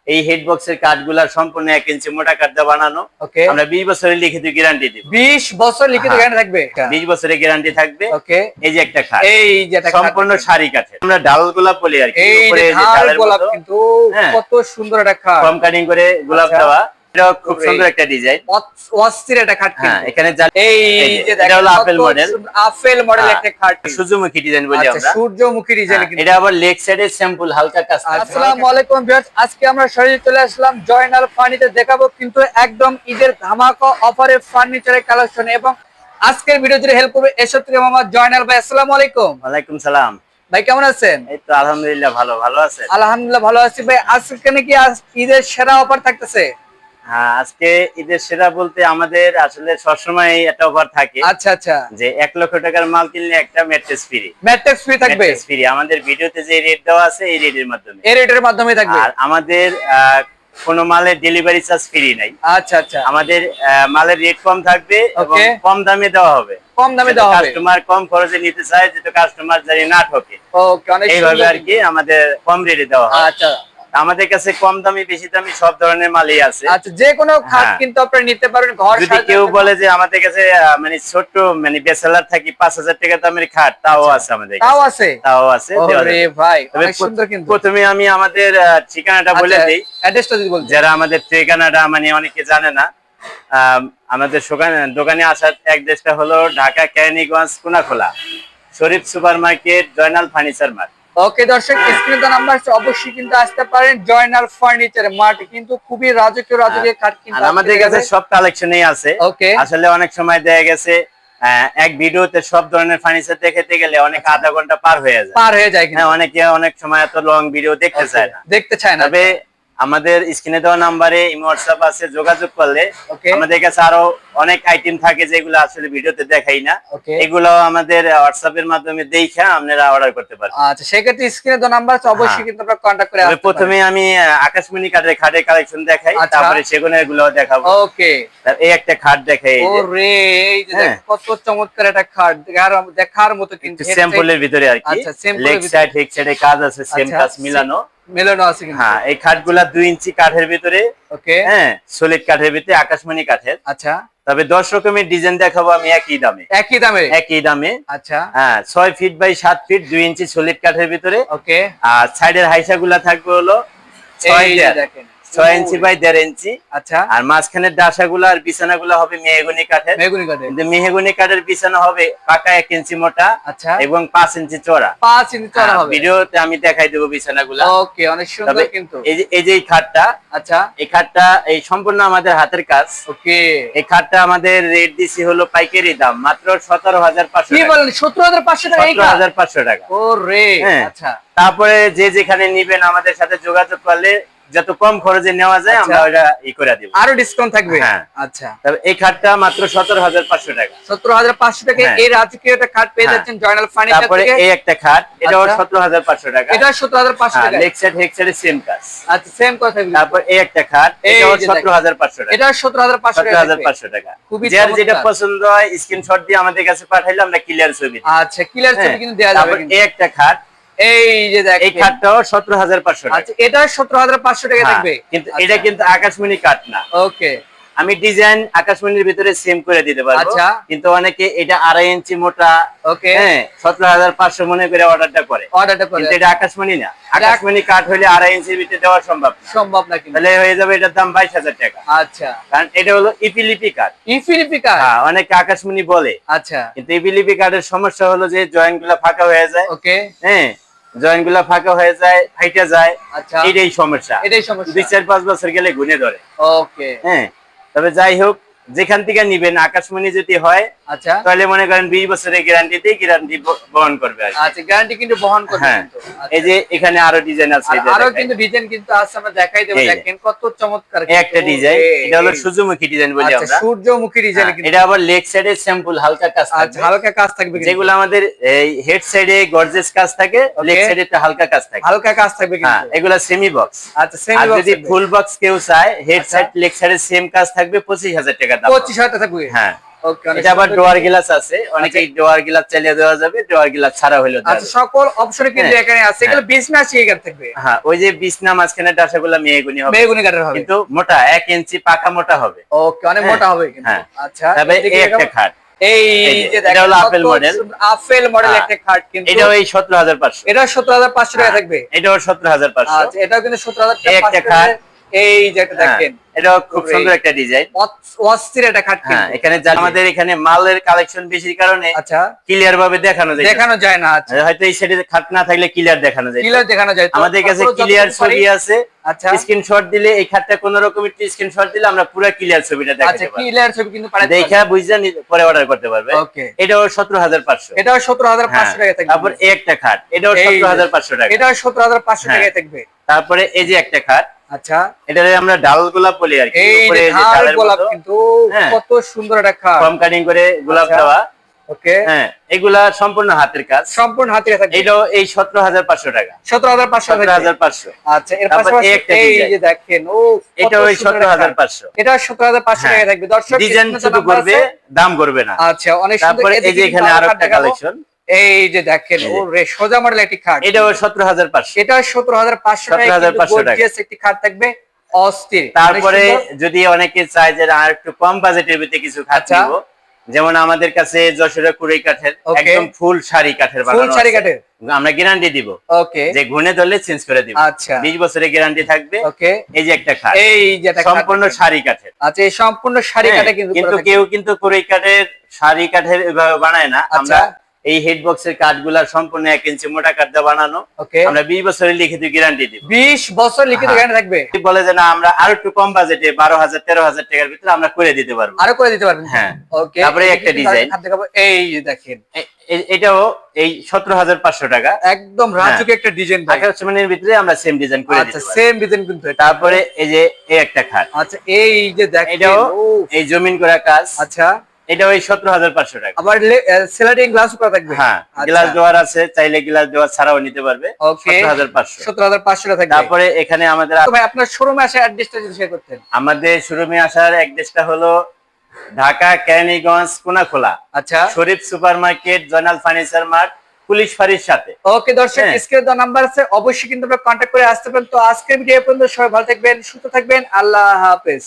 এই হেড বক্সের কাঠগুলা সম্পূর্ণ 1 ইঞ্চি মোটা কাঠ দিয়ে বানানো। ওকে, আমরা 20 বছরের লিখিত গ্যারান্টি দিব। 20 বছর লিখিত গ্যারান্টি থাকবে। 20 বছরের গ্যারান্টি থাকবে। ওকে, এই যে একটা খাট, এই যে একটা সম্পূর্ণ সারি কাঠের। আমরা ডাল গোলাপ বলি আর কি। এই উপরে যে যে ডালের গোলাপ, মতো কিন্তু কত সুন্দর একটা খাট, ফর্ম কাটিং করে গোলাপ দেওয়া। এটা খুব সুন্দর একটা ডিজাইন, অস্থির একটা খাট। এখানে এই যে এটা হলো আপেল মডেল, আপেল মডেল একটা খাট, সূর্যমুখী ডিজাইন বলি আমরা। সূর্যমুখী ডিজাইন। এটা আবার লেগ সাইডে স্যাম্পল হালকা কাজ। আসসালামু আলাইকুম ভিউয়ার্স, আজকে আমরা সরাসরি চলে আসলাম জয়নাল ফার্নিচার দেখাবো কিন্তু একদম ঈদের ধামাকা অফারে ফার্নিচারের কালেকশন। এবং আজকের ভিডিও জুড়ে হেল্প করবে এসব থেকে মোহাম্মদ জয়নাল ভাই। আসসালামু আলাইকুম। ওয়ালাইকুম সালাম ভাই, কেমন আছেন? এই তো আলহামদুলিল্লাহ ভালো আছেন? আলহামদুলিল্লাহ ভালো আছি ভাই। আজকে নাকি ঈদের সেরা অফার থাকতেছে? হ্যাঁ, আজকে ঈদের সেরা বলতে আমাদের আসলে সবসময় একটা অফার থাকে। আচ্ছা আচ্ছা, যে 1 লক্ষ টাকার মাল কিনলে একটা ম্যাট্রেস ফ্রি। ম্যাট্রেস ফ্রি থাকবে? ফ্রি আমাদের ভিডিওতে যে রেট দেওয়া আছে এই রেটের মাধ্যমে, এই রেটের মাধ্যমে থাকবে। আর আমাদের কোনো মালের ডেলিভারি চার্জ ফ্রি নাই। আচ্ছা আচ্ছা, আমাদের মালের রেট কম থাকবে এবং ওকে, কম দামে দেওয়া হবে। কম দামে দেওয়া হবে, কাস্টমার কম খরচে নিতে চায়, যেটা কাস্টমার জানি না ঠকে। ওকে, অনেক এইভাবে আর কি আমাদের কম রেটে দেওয়া হয়। আচ্ছা, আমাদের কাছে কম দামি বেশি দামি সব ধরনের মালই আছে। আচ্ছা, যে কোনো খাট কিন্তু আপনারা নিতে পারবেন ঘর যদি কেউ বলে যে আমাদের কাছে মানে ছোট মানে বেসেলার থাকি 5000 টাকা দামের খাট, তাও আছে আমাদের কাছে। তাও আছে। ওরে ভাই, অনেক সুন্দর। কিন্তু প্রথমে আমি আমাদের ঠিকানাটা বলে দেই, অ্যাড্রেসটা যদি বলতেন। যারা আমাদের ঠিকানাটা মানে অনেকে জানে না। আমাদের দোকানে আসার অ্যাড্রেসটা হলো Dhaka Keraniganj Konakhola Sharif super market, Joynal furniture mart. Okay দর্শক, স্ক্রিনে দেওয়া নাম্বার আছে, অবশ্যই কিন্তু আসতে পারেন জয়নাল ফার্নিচার মার্ট। কিন্তু খুবই রাজকীয় খাট কিন্তু আমাদের কাছে সব কালেকশনই আছে। ওকে, আসলে অনেক সময় দেখা গেছে এক ভিডিওতে সব ধরনের ফার্নিচার দেখাতে গেলে অনেক আধা ঘন্টা পার হয়ে যায়। হ্যাঁ, অনেকে অনেক সময় এত লং ভিডিও দেখতে চায় না। তবে আমাদের স্ক্রিনে দেওয়া নাম্বারে ইমো হোয়াটসঅ্যাপ আছে, যোগাযোগ করলে আমাদের কাছে আরো অনেক আইটেম থাকে যেগুলো আসলে ভিডিওতে দেখাই না। এগুলো আমাদের হোয়াটসঅ্যাপ এর মাধ্যমে দেখে আপনারা অর্ডার করতে পারেন। আচ্ছা, সেক্ষেত্রে স্ক্রিনে দেওয়া নাম্বার আছে, অবশ্যই কিন্তু আপনারা কন্টাক্ট করে আসতে পারেন। প্রথমে আমি আকাশমণি খাটের কালেকশন দেখাই, তারপরে সেগুনের গুলো দেখাবো। ওকে, এই একটা খাট দেখাই। ওরে, এই যে কত চমৎকার একটা খাট, দেখার মতো কিন্তু স্যাম্পলের ভিতরে আর কি। লেগ সাইড হেড সাইডে কাজ আছে, সেম কাজ মিলানো আছে কিন্তু। হ্যাঁ, এই খাটগুলা 2 ইঞ্চি কাঠের ভিতরে। ওকে, হ্যাঁ, সলিড কাঠের ভিতরে, আকাশমণি কাঠের। আচ্ছা, তবে 10 রকমের ডিজাইন দেখাবো আমি একই দামে। আচ্ছা, হ্যাঁ, 6 feet by 7 feet 2 inch solid কাঠের ভিতরে। ওকে, আর সাইডের হাইসা গুলা থাকবে হলো 6 ইঞ্চি বাই 1.5 ইঞ্চি। আচ্ছা, আর মাঝখানের ডাসাগুলো আর বিছানাগুলো হবে মেহগনি কাঠের। কিন্তু মেহগনি কাঠের বিছানা হবে পাকা 1 ইঞ্চি মোটা, আচ্ছা, এবং 5 ইঞ্চি চওড়া। 5 ইঞ্চি চওড়া হবে। ভিডিওতে আমি দেখাই দেব বিছানাগুলো। ওকে, অনেক সুন্দর কিন্তু। এই যে খাটটা, আচ্ছা, এই খাটটা এই সম্পূর্ণ আমাদের হাতের কাজ। ওকে, এই খাটটা আমাদের রেট দিছি হলো পাইকারি দাম মাত্র 17500 কি বলেন? 17500 টাকা? 17500 টাকা। ওরে, আচ্ছা। তারপরে যে যেখানে নিবেন আমাদের সাথে যোগাযোগ করলে যত কম খরচে নেওয়া যায় আমরা ওটা করে দিব, আরো ডিসকাউন্ট থাকবে। হ্যাঁ, আচ্ছা। তবে এই খাটটা মাত্র 17500 টাকা। 17500 টাকা এই রাজকীয় একটা খাট পেয়ে যাচ্ছেন জয়নাল ফার্নিচার থেকে। তারপরে এই একটা খাট, এটাও 17500 টাকা। এটা 17500 টাকা। Leg side head side same কাজ। আচ্ছা, সেম কথা। তারপর এই একটা খাট, এটাও 17500 টাকা। এটা 17500 টাকা। খুবই যার যেটা পছন্দ হয় স্ক্রিনশট দিয়ে আমাদের কাছে পাঠাইলে আমরা ক্লিয়ার ছবি দিই। আচ্ছা, ক্লিয়ার ছবি কিন্তু দেয়া যাবে। তারপর এই একটা খাট, এই যে দেখেন, এই খাটটাও 17500 টাকা। আচ্ছা, এটা 17500 টাকা থাকবে। কিন্তু এটা কিন্তু আকাশমণি কাঠ না। ওকে, আমি ডিজাইন আকাশমণির ভিতরে সেম করে দিতে পারবো। আচ্ছা, কিন্তু অনেকে এটা 2.5 ইঞ্চি মোটা, ওকে, হ্যাঁ, 17500 মনে করে অর্ডারটা করে। কিন্তু এটা আকাশমণি না। আকাশমণি কাঠ হলে 2.5 ইঞ্চির ভিতরে দেওয়া সম্ভব না। কিন্তু তাহলে হয়ে যাবে এটার দাম 22000 টাকা। আচ্ছা, কারণ এটা হলো ইপিলিপি কাঠ। হ্যাঁ, অনেকে আকাশমণি বলে। আচ্ছা, কিন্তু ইপিলিপি কাঠের সমস্যা হলো যে জয়েন্ট গুলা ফাঁকা হয়ে যায়। ওকে, হ্যাঁ, জয়েন্ট গুলা ফাঁকা হয়ে যায়, ফাইটে যায়। আচ্ছা, এটাই সমস্যা। 2-4-5 বছর গেলে গুনে ধরে। ওকে, হ্যাঁ, তবে যাই হোক, যেখান থেকে নিবেন আকাশমণি যদি হয়, আচ্ছা, তাহলে মনে করেন 20 বছরের গ্যারান্টি বহন করবে। আচ্ছা, গ্যারান্টি কিন্তু বহন করবে। হ্যাঁ, এই যে এখানে আরো ডিজাইন আছে, আরো কিন্তু ডিজাইন কিন্তু আছে, আমরা দেখাই দেব। দেখেন কত চমৎকার একটা ডিজাইন। এটা হলো সূর্যমুখী ডিজাইন বলি আমরা। সূর্যমুখী ডিজাইন কিন্তু। এটা আবার লেগ সাইডে স্যাম্পল হালকা কাজ থাকবে। আচ্ছা, হালকা কাজ থাকবে। যেগুলো আমাদের এই হেড সাইডে গর্জিয়াস কাজ থাকে, লেগ সাইডে একটা হালকা কাজ থাকে। কিন্তু এগুলা সেমি বক্স। আচ্ছা, সেমি বক্স। যদি ফুল বক্স কেউ চায়, হেড সাইড লেগ সাইডে সেম কাজ থাকবে, 25000 টাকা দাম। 25000 টাকা থাকবে। হ্যাঁ, ওকে, এটা আবার ডোয়ার গ্লাস আছে, অনেকে ডোয়ার গ্লাস চালিয়ে দেওয়া যাবে, ডোয়ার গ্লাস ছাড়া হইলো। আচ্ছা, সকল অপশনে কিন্তু এখানে আছে। এগুলো বিছনা শিকার থাকবে। হ্যাঁ, ওই যে বিছনা মাঝখানে ডাসাগুলো মেহগনি হবে, মেহগনি কাঠের হবে, কিন্তু মোটা 1 ইঞ্চি পাকা মোটা হবে। ওকে, অনেক মোটা হবে কিন্তু। আচ্ছা, তবে এই একটা খাট, এই যে দেখেন, এটা হলো আপেল মডেল, আপেল মডেল একটা খাট কিন্তু। এটা ওই 17500, এটা 17500 টাকা থাকবে। এটাও 17500। আচ্ছা, এটাও কিন্তু 17500 এই একটা খাট, এই যে এটা দেখেন, এটাও খুব সুন্দর একটা ডিজাইন, অস্থির একটা খাট কিন্তু। এখানে আমাদের এখানে মালের কালেকশন বেশির কারণে আচ্ছা ক্লিয়ার ভাবে দেখানো যায় না। আচ্ছা, হয়তো এই সাইডে খাট না থাকলে ক্লিয়ার দেখানো যায়, আমাদের কাছে ক্লিয়ার ছবি আছে। আচ্ছা, স্ক্রিনশট দিলে এই খাটটা কোন রকম একটু স্ক্রিনশট দিলে আমরা পুরো ক্লিয়ার ছবিটা দেখাতে পারবো। আচ্ছা, ক্লিয়ার ছবি কিন্তু পারে, দেখা বুঝা পরে অর্ডার করতে পারবে। ওকে, এটাও 17500, এটাও 17500 টাকা থাকবে। তারপর এই একটা খাট, এটাও 17500 টাকা, এটাও 17500 টাকা থাকবে। তারপরে এই যে একটা খাট, আচ্ছা, এটারে আমরা ডাল গোলাপ বলি আর কি, উপরে এই যে ডাল গোলাপ কিন্তু কত সুন্দর একটা খাট, ফর্ম কাটিং করে গোলাপ দেওয়া। ওকে, এগুলা সম্পূর্ণ হাতের কাজ, সম্পূর্ণ হাতের কাজ। এটাও এই 17500 টাকা, 17500। আচ্ছা, এর পাশাপাশি এই যে দেখেন, এটাও এই 17500, এটা 17500 টাকা থাকবে। দর্শক, ডিজাইন শুধু করবে, দাম করবে না। আচ্ছা, অনেক সুন্দর। তারপরে এই যে এখানে আরো একটা কালেকশন, এই যে দেখেন, ওরে সোজা মডেল একটি খাট, এটাও 17500, এটা 17500 টাকা, 17500 টাকা একটি খাট থাকবে, অস্থির। তারপরে যদি অনেকে চায় যে আর একটু কম বাজেটের ভিতরে কিছু খাট নিব, যেমন আমাদের কাছে যশোরের কুড়াই কাঠের একদম ফুল শাড়ি কাঠের বানানো, ফুল শাড়ি কাঠের আমরা গ্যারান্টি দিব, ওকে, যে ঘুনে ধরলে চেঞ্জ করে দিব। আচ্ছা, 20 বছরের গ্যারান্টি থাকবে। ওকে, এই যে একটা খাট, এই যে একটা সম্পূর্ণ শাড়ি কাঠের। আচ্ছা, এই সম্পূর্ণ শাড়ি কাঠে কিন্তু কেউ কিন্তু কুড়াই কাঠের শাড়ি কাঠের এভাবে বানায় না। আমরা এই হেড বক্সের কাঠগুলা সম্পূর্ণ 1 ইঞ্চি মোটা কাঠ দিয়ে বানানো। আমরা 20 বছরের লিখিত গ্যারান্টি দিব। 20 বছর লিখিত গ্যারান্টি থাকবে। বলে যে না আমরা আরো একটু কম বাজেটে 12000 13000 টাকার ভিতরে আমরা করে দিতে পারবো, আরো করে দিতে পারবেন। হ্যাঁ, ওকে। তারপরে একটা ডিজাইন এই যে দেখেন, এটাও এই 17500 টাকা, একদম রাজুকে একটা ডিজাইন, আকাশমণির ভিতরে আমরা সেম ডিজাইন করে দিতে পারবো। আচ্ছা, সেম ডিজাইন কিন্তু। তারপরে এই যে এই একটা খাট, আচ্ছা, এই যে দেখেন, এটাও এই জমিন করা কাজ। আচ্ছা, এটাও এই 17500 টাকা, আবার স্লাইডিং গ্লাস করা থাকবে। হ্যাঁ, গ্লাস ডোর আছে, চাইলে গ্লাস ডোর ছাড়াও নিতে পারবে। 17500 টাকা থাকবে। তারপরে এখানে আমাদের ভাই, আপনার শোরুমে আসার অ্যাড্রেসটা যদি শেয়ার করতেন। আমাদের শোরুমে আসার অ্যাড্রেসটা হলো ঢাকা কেরানীগঞ্জ কোনাখোলা, আচ্ছা, Sharif supermarket, Joynal furniture mart, police ফাঁড়ির সাথে। ওকে দর্শক, স্ক্রিনে দেওয়া নাম্বার আছে, অবশ্যই কিন্তু আপনারা কন্টাক্ট করে আসতে পারেন। তো আজকের ভিডিও পর্যন্ত, সবাই ভালো থাকবেন, সুস্থ থাকবেন, আল্লাহ হাফেজ।